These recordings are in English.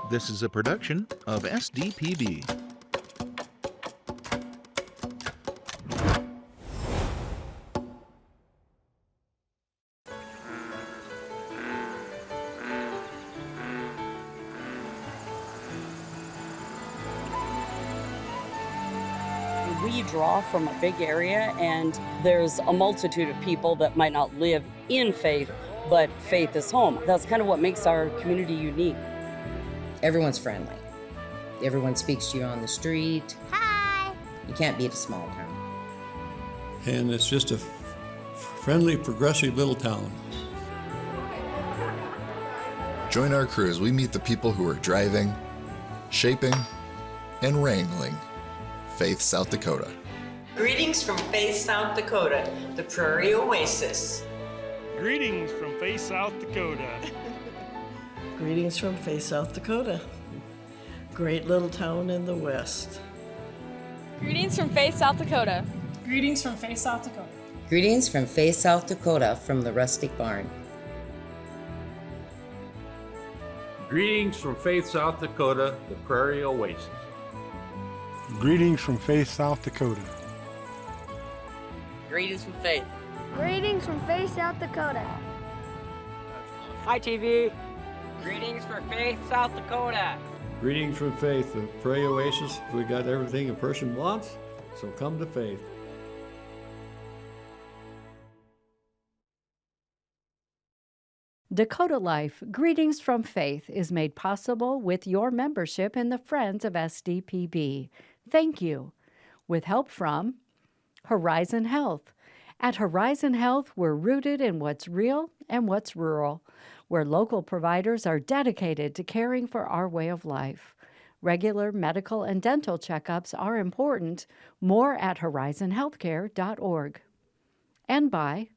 This is a production of SDPB. We draw from a big area, and there's a multitude of people that might not live in Faith, but Faith is home. That's kind of what makes our community unique. Everyone's friendly. Everyone speaks to you on the street. Hi! You can't beat a small town. And it's just a friendly, progressive little town. Join our crew as we meet the people who are driving, shaping, and wrangling Faith, South Dakota. Greetings from Faith, South Dakota, the Prairie Oasis. Greetings from Faith, South Dakota. Greetings from Faith, South Dakota. Great little town in the west. Greetings from Faith, South Dakota. Greetings from Faith, South Dakota. Greetings from Faith, South Dakota from the Rustic Barn. Greetings from Faith, South Dakota, the Prairie Oasis. Greetings from Faith, South Dakota. Greetings from Faith. Greetings from Faith, South Dakota. Hi, TV. Greetings from Faith, South Dakota. Greetings from Faith, the Prairie Oasis. We got everything a person wants, so come to Faith. Dakota Life, Greetings from Faith is made possible with your membership in the Friends of SDPB. Thank you. With help from Horizon Health. At Horizon Health, we're rooted in what's real and what's rural, where local providers are dedicated to caring for our way of life. Regular medical and dental checkups are important. More at horizonhealthcare.org. And by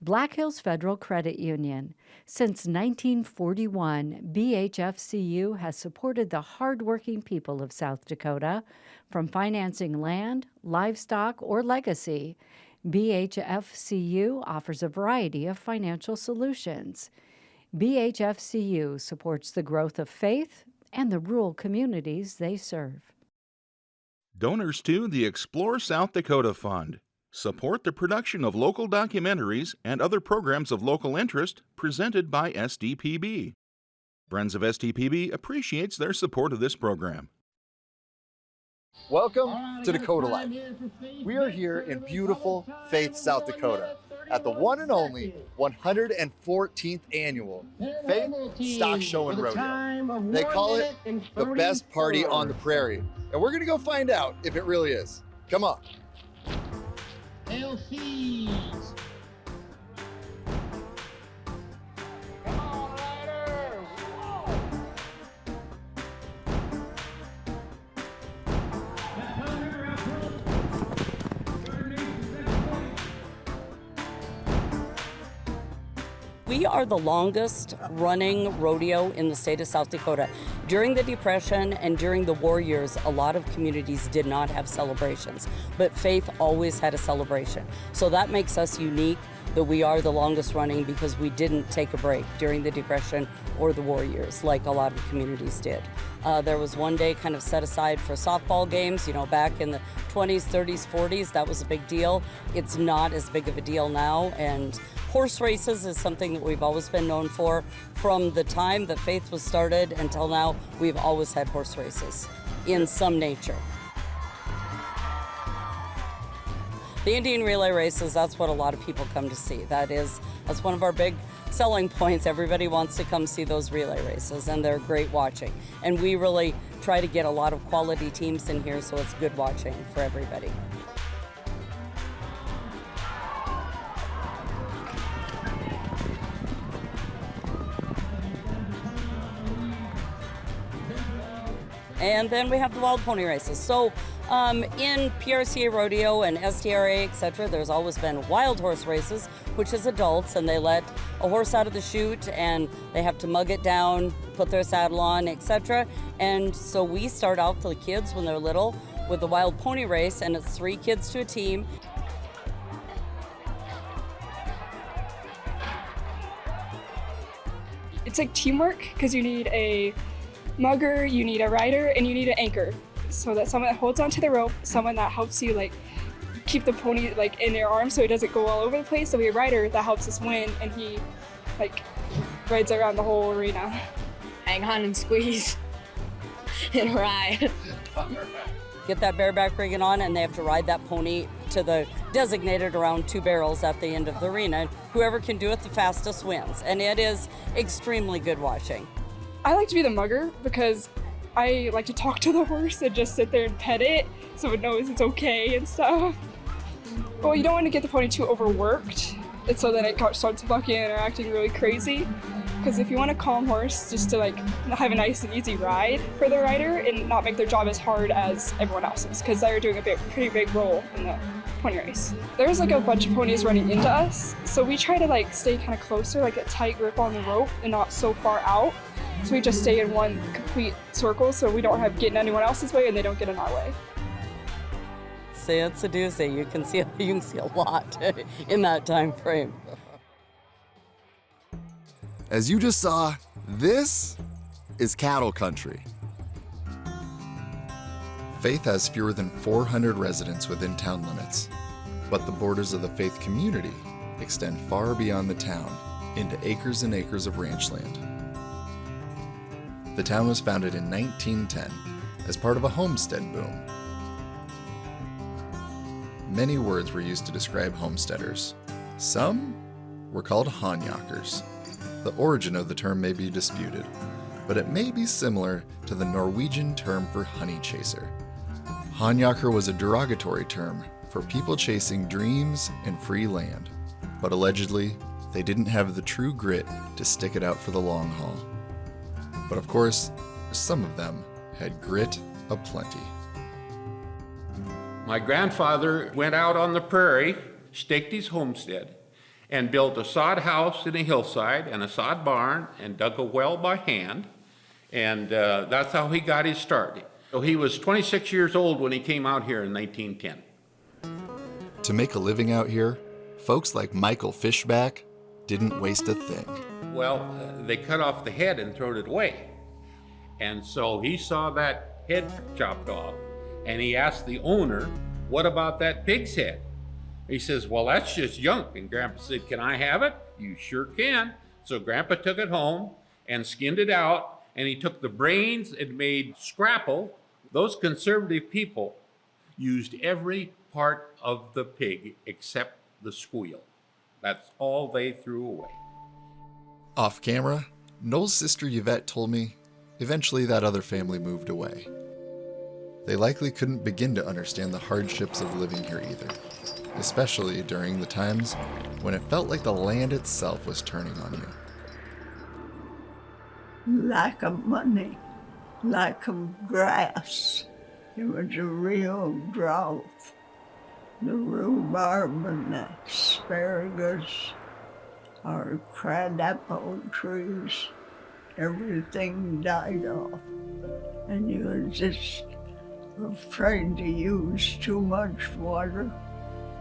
Black Hills Federal Credit Union. Since 1941, BHFCU has supported the hardworking people of South Dakota. From financing land, livestock, or legacy, BHFCU offers a variety of financial solutions. BHFCU supports the growth of faith and the rural communities they serve. Donors to the Explore South Dakota Fund support the production of local documentaries and other programs of local interest presented by SDPB. Friends of SDPB appreciates their support of this program. Welcome to Dakota Life. We are here in beautiful Faith, South Dakota at the one and only 114th annual Faith Stock Show and Rodeo. They call it the best party on the prairie. And we're gonna go find out if it really is. Come on. LCs. Come on, riders. We are the longest running rodeo in the state of South Dakota. During the Depression and during the war years, a lot of communities did not have celebrations, but Faith always had a celebration. So that makes us unique, that we are the longest running because we didn't take a break during the Depression or the war years like a lot of communities did. There was one day kind of set aside for softball games, back in the 20s, 30s, 40s, that was a big deal. It's not as big of a deal now, and horse races is something that we've always been known for. From the time that Faith was started until now, we've always had horse races in some nature. The Indian relay races, that's what a lot of people come to see. That's one of our big selling points. Everybody wants to come see those relay races, and they're great watching. And we really try to get a lot of quality teams in here, so it's good watching for everybody. And then we have the wild pony races. So in PRCA Rodeo and STRA, etc., there's always been wild horse races, which is adults, and they let a horse out of the chute and they have to mug it down, put their saddle on, etc. And so we start out the kids when they're little with the wild pony race, and it's 3 kids to a team. It's like teamwork, because you need a mugger, you need a rider, and you need an anchor. So that someone that holds onto the rope, someone that helps you like keep the pony like in their arms so it doesn't go all over the place. So we have a rider that helps us win, and he like rides around the whole arena. Hang on and squeeze and ride. Get that bareback rigging on, and they have to ride that pony to the designated around 2 barrels at the end of the arena. Whoever can do it the fastest wins, and it is extremely good watching. I like to be the mugger because I like to talk to the horse and just sit there and pet it so it knows it's okay and stuff. Well, you don't want to get the pony too overworked, and so then it starts bucking or acting really crazy. Because if you want a calm horse, just to like have a nice and easy ride for the rider and not make their job as hard as everyone else's, because they're doing a pretty big role in the pony race. There's like a bunch of ponies running into us, so we try to like stay kind of closer, like a tight grip on the rope and not so far out. So we just stay in one complete circle so we don't have getting anyone else's way and they don't get in our way. Say it's a doozy. You can see a lot in that time frame. As you just saw, this is cattle country. Faith has fewer than 400 residents within town limits, but the borders of the Faith community extend far beyond the town into acres and acres of ranch land. The town was founded in 1910 as part of a homestead boom. Many words were used to describe homesteaders. Some were called Hanjakers. The origin of the term may be disputed, but it may be similar to the Norwegian term for honey chaser. Hanjaker was a derogatory term for people chasing dreams and free land, but allegedly, they didn't have the true grit to stick it out for the long haul. But of course, some of them had grit aplenty. My grandfather went out on the prairie, staked his homestead, and built a sod house in a hillside and a sod barn and dug a well by hand. And that's how he got his start. So he was 26 years old when he came out here in 1910. To make a living out here, folks like Michael Fishback didn't waste a thing. Well, they cut off the head and threw it away. And so he saw that head chopped off, and he asked the owner, "What about that pig's head?" He says, "Well, that's just junk." And Grandpa said, "Can I have it?" "You sure can." So Grandpa took it home and skinned it out, and he took the brains and made scrapple. Those conservative people used every part of the pig except the squeal. That's all they threw away. Off camera, Noel's sister Yvette told me eventually that other family moved away. They likely couldn't begin to understand the hardships of living here either, especially during the times when it felt like the land itself was turning on you. Lack of money, lack of grass. It was a real drought. The rhubarb and the asparagus, our crabapple trees, everything died off. And you were just afraid to use too much water,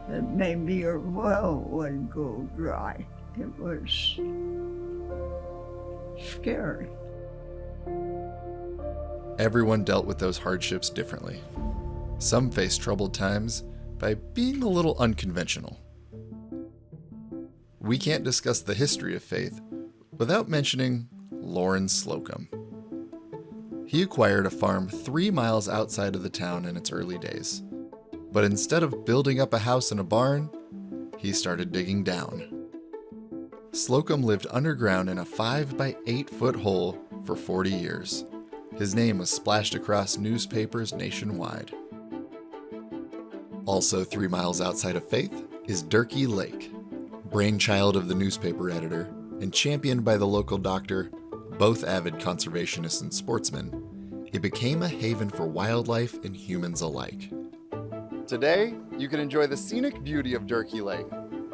that maybe your well would go dry. It was scary. Everyone dealt with those hardships differently. Some faced troubled times by being a little unconventional. We can't discuss the history of Faith without mentioning Lawrence Slocum. He acquired a farm 3 miles outside of the town in its early days. But instead of building up a house and a barn, he started digging down. Slocum lived underground in a 5 by 8 foot hole for 40 years. His name was splashed across newspapers nationwide. Also 3 miles outside of Faith is Durkee Lake, brainchild of the newspaper editor and championed by the local doctor, both avid conservationists and sportsmen. It became a haven for wildlife and humans alike. Today, you can enjoy the scenic beauty of Durkee Lake,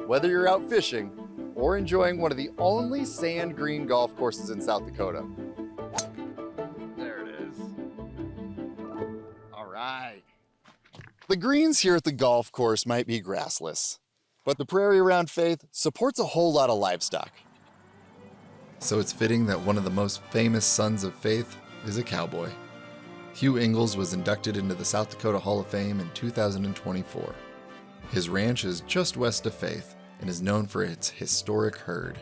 whether you're out fishing or enjoying one of the only sand green golf courses in South Dakota. There it is. All right. The greens here at the golf course might be grassless, but the prairie around Faith supports a whole lot of livestock. So it's fitting that one of the most famous sons of Faith is a cowboy. Hugh Ingalls was inducted into the South Dakota Hall of Fame in 2024. His ranch is just west of Faith and is known for its historic herd.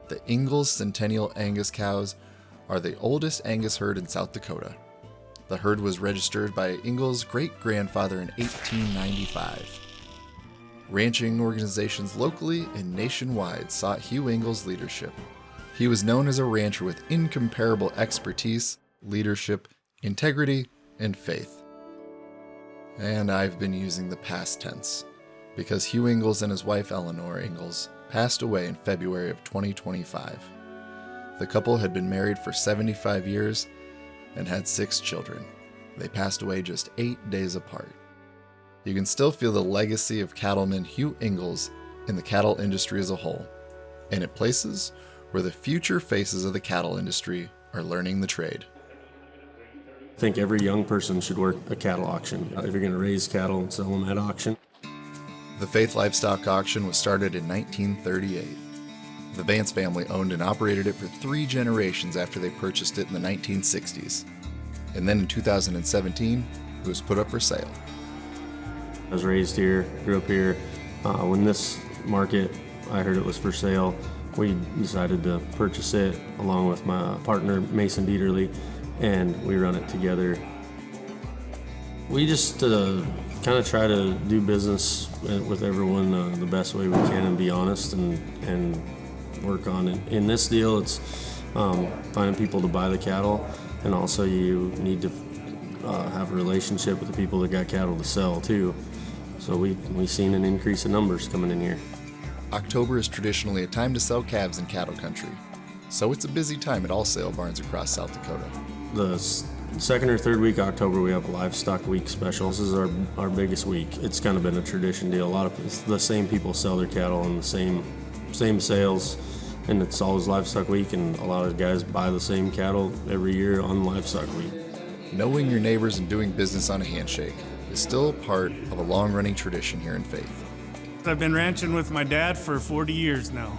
The Ingalls Centennial Angus cows are the oldest Angus herd in South Dakota. The herd was registered by Ingalls' great-grandfather in 1895. Ranching organizations locally and nationwide sought Hugh Ingalls' leadership. He was known as a rancher with incomparable expertise, leadership, integrity, and faith. And I've been using the past tense, because Hugh Ingalls and his wife Eleanor Ingalls passed away in February of 2025. The couple had been married for 75 years and had 6 children. They passed away just 8 days apart. You can still feel the legacy of cattleman Hugh Ingalls in the cattle industry as a whole, and at places where the future faces of the cattle industry are learning the trade. I think every young person should work a cattle auction if you're going to raise cattle and sell them at auction. The Faith Livestock Auction was started in 1938. The Vance family owned and operated it for 3 generations after they purchased it in the 1960s. And then in 2017, it was put up for sale. I was raised here, grew up here. When this market, I heard it was for sale, we decided to purchase it along with my partner, Mason Dieterle, and we run it together. We just kind of try to do business with everyone the best way we can and be honest and work on it. In this deal, it's finding people to buy the cattle, and also you need to have a relationship with the people that got cattle to sell too. So we've seen an increase in numbers coming in here. October is traditionally a time to sell calves in cattle country, so it's a busy time at all sale barns across South Dakota. The second or third week of October, we have a livestock week special. This is our biggest week. It's kind of been a tradition deal. A lot of the same people sell their cattle on the same sales, and it's always livestock week, and a lot of guys buy the same cattle every year on livestock week. Knowing your neighbors and doing business on a handshake is still part of a long-running tradition here in Faith. I've been ranching with my dad for 40 years now.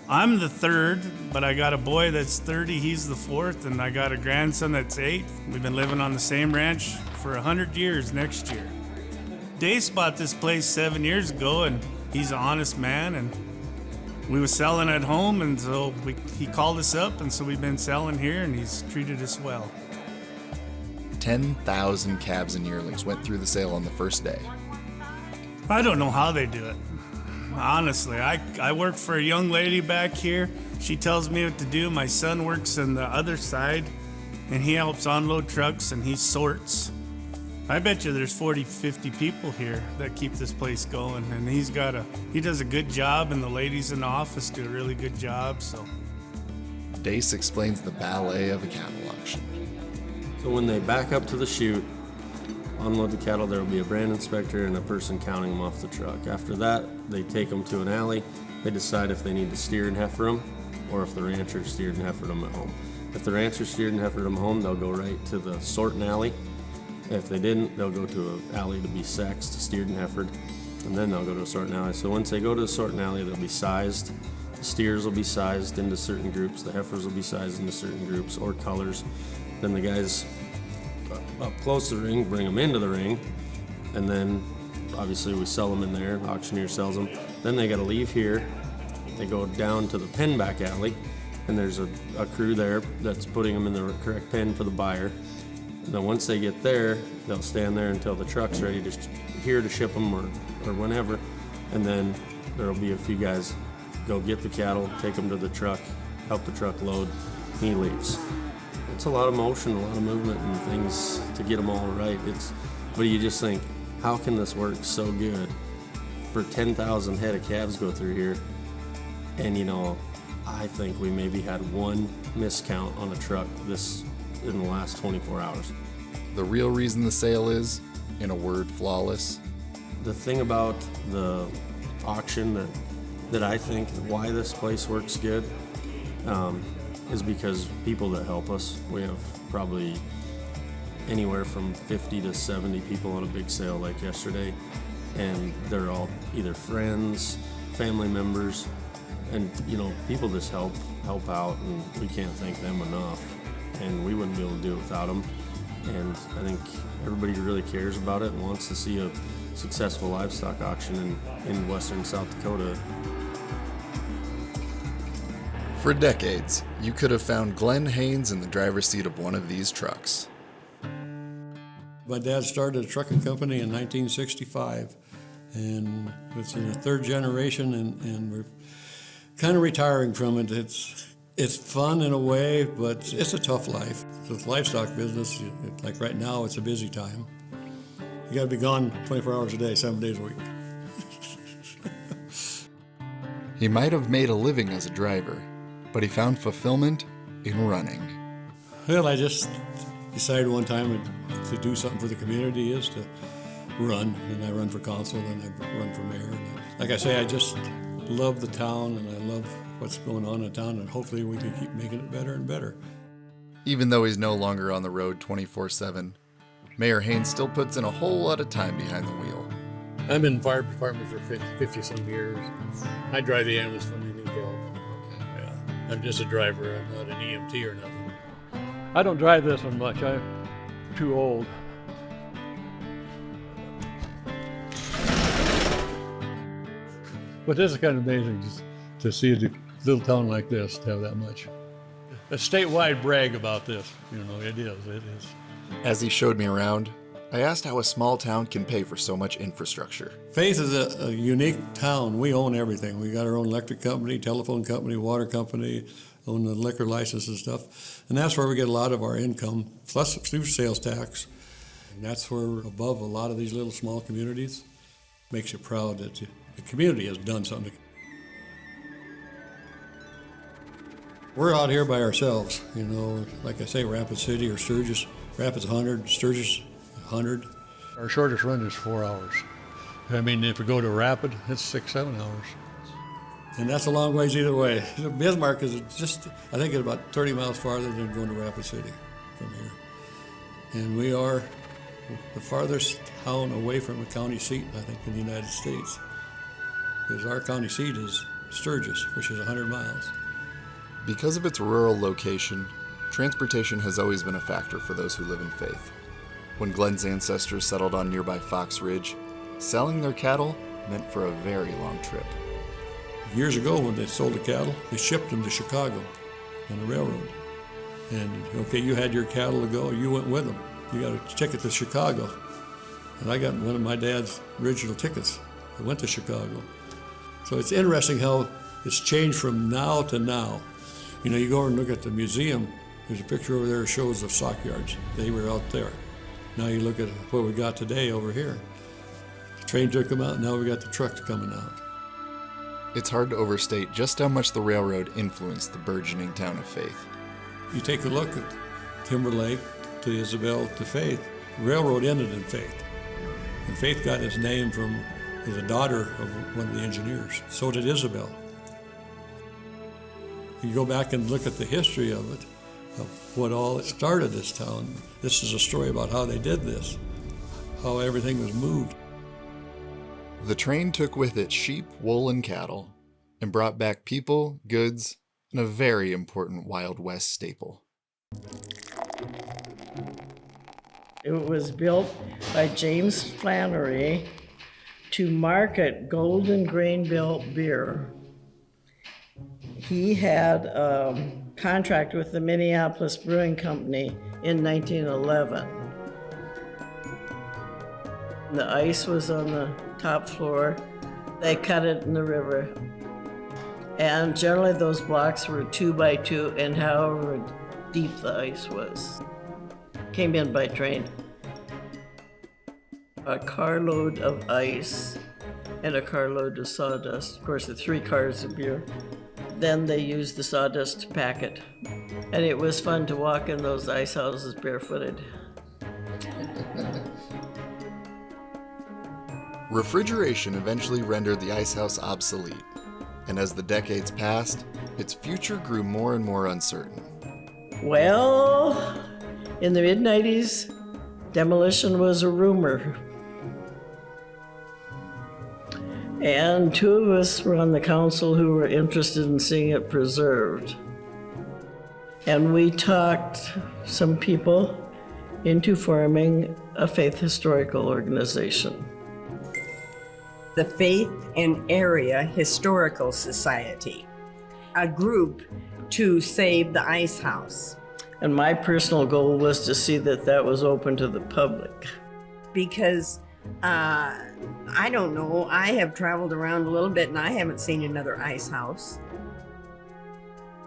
I'm the 3rd, but I got a boy that's 30, he's the 4th, and I got a grandson that's 8. We've been living on the same ranch for 100 years next year. Dave bought this place 7 years ago, and he's an honest man, and we was selling at home, and so he called us up, and so we've been selling here, and he's treated us well. 10,000 calves and yearlings went through the sale on the first day. I don't know how they do it. Honestly, I work for a young lady back here. She tells me what to do. My son works on the other side, and he helps unload trucks, and he sorts. I bet you there's 40, 50 people here that keep this place going, and he does a good job, and the ladies in the office do a really good job, so. Dace explains the ballet of a cattle auction. So when they back up to the chute, unload the cattle, there will be a brand inspector and a person counting them off the truck. After that, they take them to an alley. They decide if they need to steer and heifer them, or if the rancher steered and heifered them at home. If the rancher steered and heifered them home, they'll go right to the sorting alley. If they didn't, they'll go to an alley to be sexed, steered and heifered, and then they'll go to a sorting alley. So once they go to the sorting alley, they'll be sized. The steers will be sized into certain groups. The heifers will be sized into certain groups or colors. Then the guys up close to the ring bring them into the ring, and then obviously we sell them in there. The auctioneer sells them. Then they got to leave here. They go down to the pen back alley, and there's a crew there that's putting them in the correct pen for the buyer. And then once they get there, they'll stand there until the truck's ready to here to ship them or whenever, and then there'll be a few guys go get the cattle, take them to the truck, help the truck load, he leaves. It's a lot of motion, a lot of movement and things to get them all right. But you just think, how can this work so good for 10,000 head of calves go through here? And I think we maybe had one miscount on a truck in the last 24 hours. The real reason the sale is, in a word, flawless. The thing about the auction that I think why this place works good is because people that help us. We have probably anywhere from 50 to 70 people on a big sale like yesterday, and they're all either friends, family members, and people just help help out, and we can't thank them enough. And we wouldn't be able to do it without them. And I think everybody really cares about it and wants to see a successful livestock auction in western South Dakota. For decades, you could have found Glenn Haynes in the driver's seat of one of these trucks. My dad started a trucking company in 1965, and it's in the third generation, and we're kind of retiring from it. It's fun in a way, but it's a tough life. The livestock business, like right now, it's a busy time. You gotta be gone 24 hours a day, 7 days a week. He might have made a living as a driver, but he found fulfillment in running. Well, I just decided one time to do something for the community is to run, and I run for council, and I run for mayor. And like I say, I just love the town, and I love what's going on in the town, and hopefully we can keep making it better and better. Even though he's no longer on the road 24/7, Mayor Haynes still puts in a whole lot of time behind the wheel. I'm in the fire department for 50 some years. I drive the ambulance when we need help. Yeah. I'm just a driver. I'm not an EMT or nothing. I don't drive this one much. I'm too old. But this is kind of amazing to see a little town like this to have that much. A statewide brag about this, it is. As he showed me around, I asked how a small town can pay for so much infrastructure. Faith is a unique town. We own everything. We got our own electric company, telephone company, water company, own the liquor license and stuff. And that's where we get a lot of our income, plus through sales tax. And that's where we're above a lot of these little small communities. Makes you proud that the community has done something. We're out here by ourselves, like I say, Rapid City or Sturgis. Rapid's 100, Sturgis 100. Our shortest run is 4 hours. I mean, if we go to Rapid, it's 6-7 hours. And that's a long ways either way. Bismarck is just, I think it's about 30 miles farther than going to Rapid City from here. And we are the farthest town away from a county seat, I think, in the United States. Because our county seat is Sturgis, which is 100 miles. Because of its rural location, transportation has always been a factor for those who live in Faith. When Glenn's ancestors settled on nearby Fox Ridge, selling their cattle meant for a very long trip. Years ago, when they sold the cattle, they shipped them to Chicago on the railroad. And, okay, you had your cattle to go, you went with them. You got a ticket to Chicago. And I got one of my dad's original tickets. I went to Chicago. So it's interesting how it's changed from now to now. You go over and look at the museum, there's a picture over there that shows the stockyards. They were out there. Now you look at what we got today over here. The train took them out, now we got the trucks coming out. It's hard to overstate just how much the railroad influenced the burgeoning town of Faith. You take a look at Timber Lake to Isabel to Faith. The railroad ended in Faith. And Faith got its name from the daughter of one of the engineers. So did Isabel. You go back and look at the history of it, of what all started this town. This is a story about how they did this, how everything was moved. The train took with it sheep, wool, and cattle, and brought back people, goods, and a very important Wild West staple. It was built by James Flannery to market Golden Grain Belt beer. He had a contract with the Minneapolis Brewing Company in 1911. The ice was on the top floor. They cut it in the river. And generally those blocks were 2 by 2, and however deep the ice was. Came in by train. A carload of ice and a carload of sawdust. Of course, the 3 cars of beer. Then they used the sawdust to pack it. And it was fun to walk in those ice houses barefooted. Refrigeration eventually rendered the ice house obsolete, and as the decades passed, its future grew more and more uncertain. Well, in the mid-90s, demolition was a rumor. And 2 of us were on the council who were interested in seeing it preserved. And we talked some people into forming a faith historical organization. The Faith and Area Historical Society, a group to save the ice house. And my personal goal was to see that that was open to the public. Because, I don't know, I have traveled around a little bit and I haven't seen another ice house.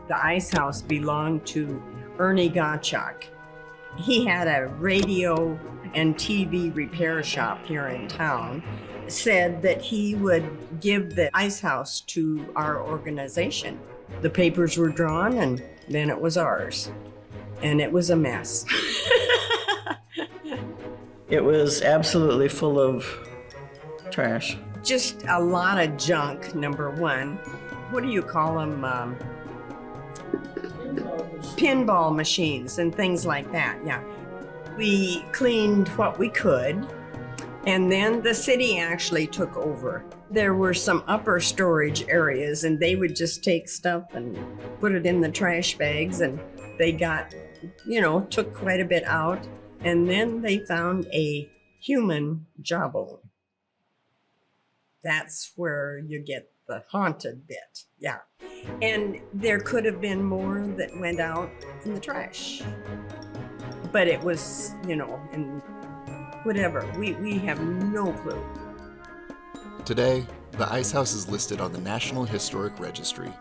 The ice house belonged to Ernie Gottschalk. He had a radio and TV repair shop here in town. Said that he would give the ice house to our organization. The papers were drawn and then it was ours. And it was a mess. It was absolutely full of trash. Just a lot of junk, number one. What do you call them? Pinball machines and things like that, yeah. We cleaned what we could, and then the city actually took over. There were some upper storage areas, and they would just take stuff and put it in the trash bags, and they got, took quite a bit out. And then they found a human jawbone. That's where you get the haunted bit, yeah. And there could have been more that went out in the trash. But it was, and whatever, we have no clue. Today, the ice house is listed on the National Historic Registry.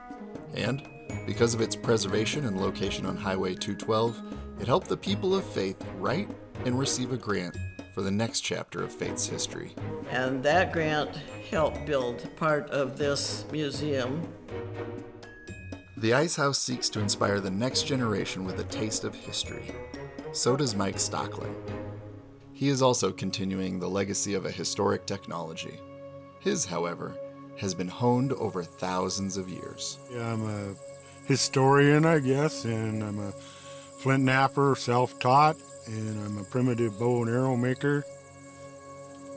And because of its preservation and location on Highway 212, it helped the people of Faith write and receive a grant for the next chapter of Faith's history. And that grant helped build part of this museum. The Ice House seeks to inspire the next generation with a taste of history. So does Mike Stocklin. He is also continuing the legacy of a historic technology. His, however, has been honed over thousands of years. Yeah, I'm a historian, I guess, and I'm a flint knapper, self-taught, and I'm a primitive bow and arrow maker.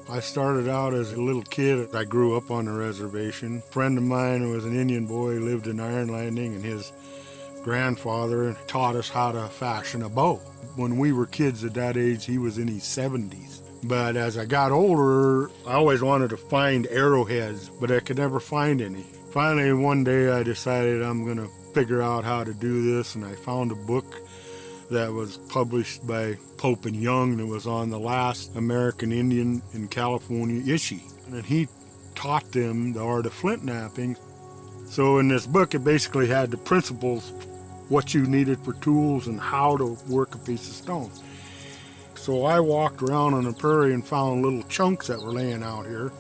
I started out as a little kid. I grew up on the reservation. A friend of mine who was an Indian boy lived in Iron Landing, and his grandfather taught us how to fashion a bow. When we were kids at that age, he was in his 70s. But as I got older, I always wanted to find arrowheads, but I could never find any. Finally, one day I decided I'm going to figure out how to do this, and I found a book that was published by Pope and Young that was on the last American Indian in California issue. And he taught them the art of flint knapping. So in this book, it basically had the principles, what you needed for tools and how to work a piece of stone. So I walked around on the prairie and found little chunks that were laying out here.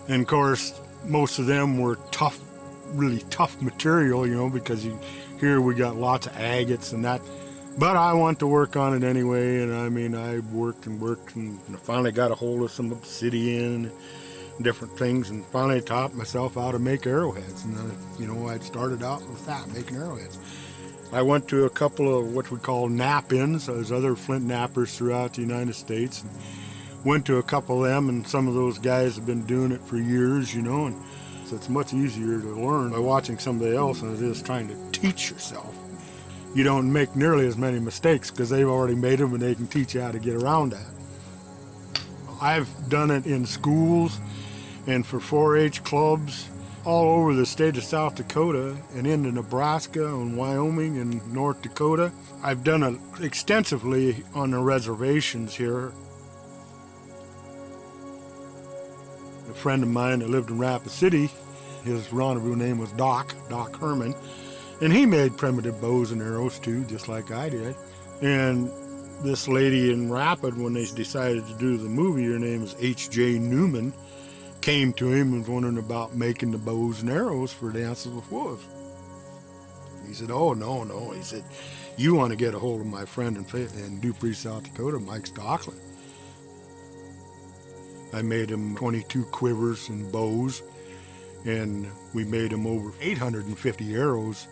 And of course, most of them were tough, really tough material, because here we got lots of agates and that. But I want to work on it anyway, and I worked and I finally got a hold of some obsidian and different things, and finally taught myself how to make arrowheads. And I'd started out with that, making arrowheads. I went to a couple of what we call knap-ins. There's other flint knappers throughout the United States. And went to a couple of them, and some of those guys have been doing it for years, and so it's much easier to learn by watching somebody else than it is trying to teach yourself. You don't make nearly as many mistakes because they've already made them and they can teach you how to get around that. I've done it in schools and for 4-H clubs all over the state of South Dakota and into Nebraska and Wyoming and North Dakota. I've done it extensively on the reservations here. A friend of mine that lived in Rapid City, his rendezvous name was Doc Herman, and he made primitive bows and arrows too, just like I did. And this lady in Rapid, when they decided to do the movie, her name is H.J. Newman, came to him and was wondering about making the bows and arrows for Dances with Wolves. He said, "Oh, no." He said, "You want to get a hold of my friend in Dupree, South Dakota, Mike Stocklin." I made him 22 quivers and bows, and we made him over 850 arrows.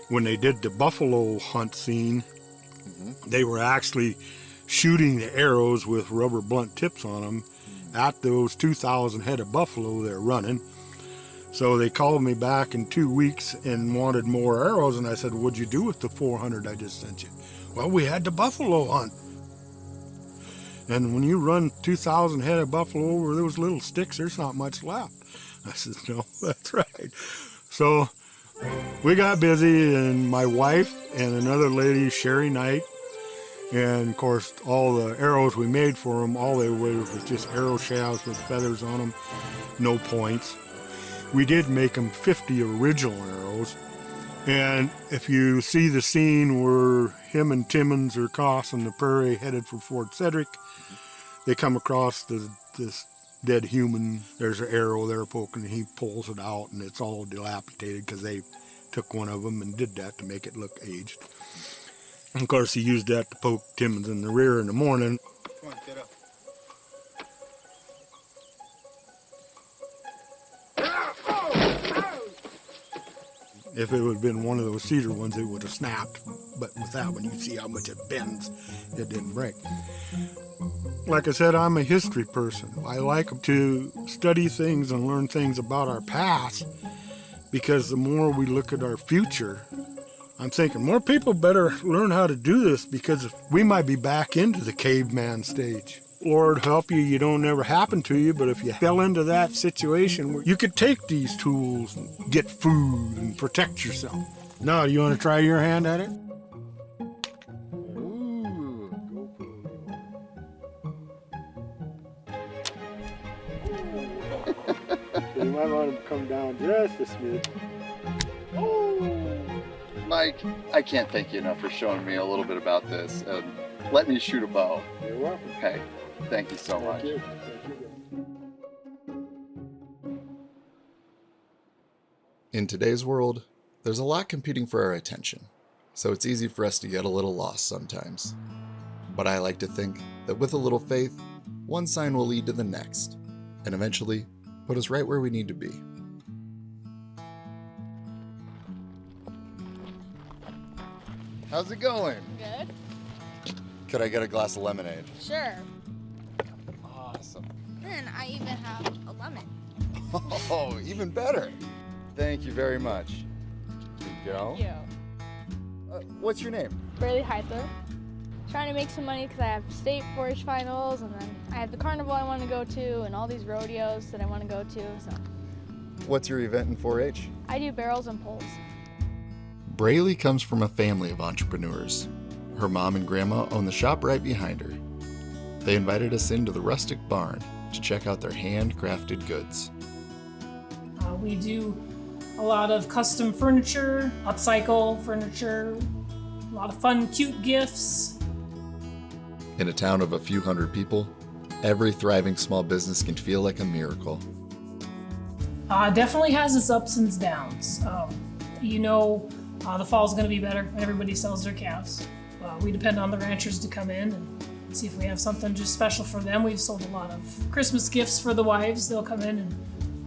When they did the buffalo hunt scene, they were actually shooting the arrows with rubber blunt tips on them at those 2,000 head of buffalo they're running. So they called me back in 2 weeks and wanted more arrows, and I said, what'd you do with the 400 I just sent you? Well, we had the buffalo hunt. And when you run 2,000 head of buffalo over those little sticks, there's not much left. I said, no, that's right. So we got busy, and my wife and another lady, Sherry Knight, and of course all the arrows we made for them, all they were was just arrow shafts with feathers on them, no points. We did make them 50 original arrows. And if you see the scene where him and Timmons are crossing the prairie headed for Fort Cedric, they come across this dead human. There's an arrow there poking, and he pulls it out, and it's all dilapidated because they took one of them and did that to make it look aged. And of course, he used that to poke Timmons in the rear in the morning. Come on, get up. If it would have been one of those cedar ones, it would have snapped. But with that one, you see how much it bends. It didn't break. Like I said, I'm a history person. I like to study things and learn things about our past, because the more we look at our future, I'm thinking more people better learn how to do this, because we might be back into the caveman stage. Lord help you, you don't ever happen to you, but if you fell into that situation where you could take these tools and get food and protect yourself. Now, do you want to try your hand at it? Ooh, go for it. You might want to come down just a smidge. Mike, I can't thank you enough for showing me a little bit about this and let me shoot a bow. You're welcome. Hey, thank you so much. Thank you. In today's world, there's a lot competing for our attention, so it's easy for us to get a little lost sometimes. But I like to think that with a little faith, one sign will lead to the next, and eventually put us right where we need to be. How's it going? Good. Could I get a glass of lemonade? Sure. Awesome. And I even have a lemon. Oh, even better. Thank you very much. Here you go. Thank you. What's your name? Braylee Hyther. Trying to make some money because I have state 4-H finals, and then I have the carnival I want to go to, and all these rodeos that I want to go to. So What's your event in 4-H? I do barrels and poles. Braylee comes from a family of entrepreneurs. Her mom and grandma own the shop right behind her. They invited us into the rustic barn to check out their handcrafted goods. We do a lot of custom furniture, upcycle furniture, a lot of fun, cute gifts. In a town of a few hundred people, every thriving small business can feel like a miracle. Definitely has its ups and downs. The fall's going to be better when everybody sells their calves. We depend on the ranchers to come in and see if we have something just special for them. We've sold a lot of Christmas gifts for the wives. They'll come in and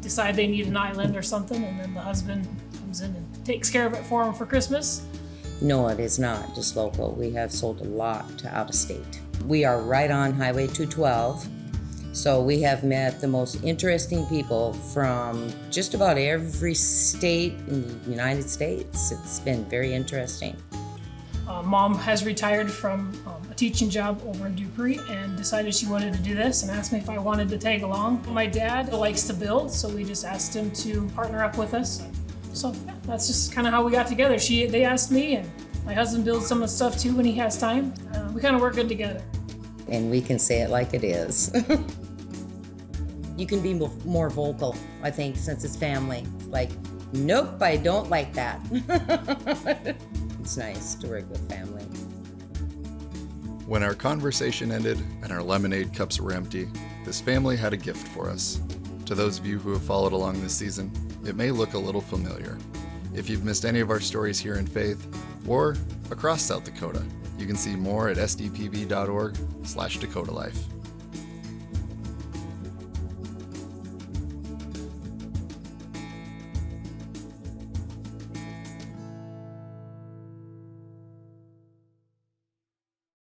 decide they need an island or something, and then the husband comes in and takes care of it for them for Christmas. No, it is not just local. We have sold a lot to out of state. We are right on Highway 212, so we have met the most interesting people from just about every state in the United States. It's been very interesting. Mom has retired from a teaching job over in Dupree and decided she wanted to do this and asked me if I wanted to tag along. My dad likes to build, so we just asked him to partner up with us. So yeah, that's just kind of how we got together. They asked me, and my husband builds some of the stuff too when he has time. We kind of work good together. And we can say it like it is. You can be more vocal, I think, since it's family. Like, nope, I don't like that. It's nice to work with family. When our conversation ended and our lemonade cups were empty, this family had a gift for us. To those of you who have followed along this season, it may look a little familiar. If you've missed any of our stories here in Faith or across South Dakota, you can see more at sdpb.org/DakotaLife.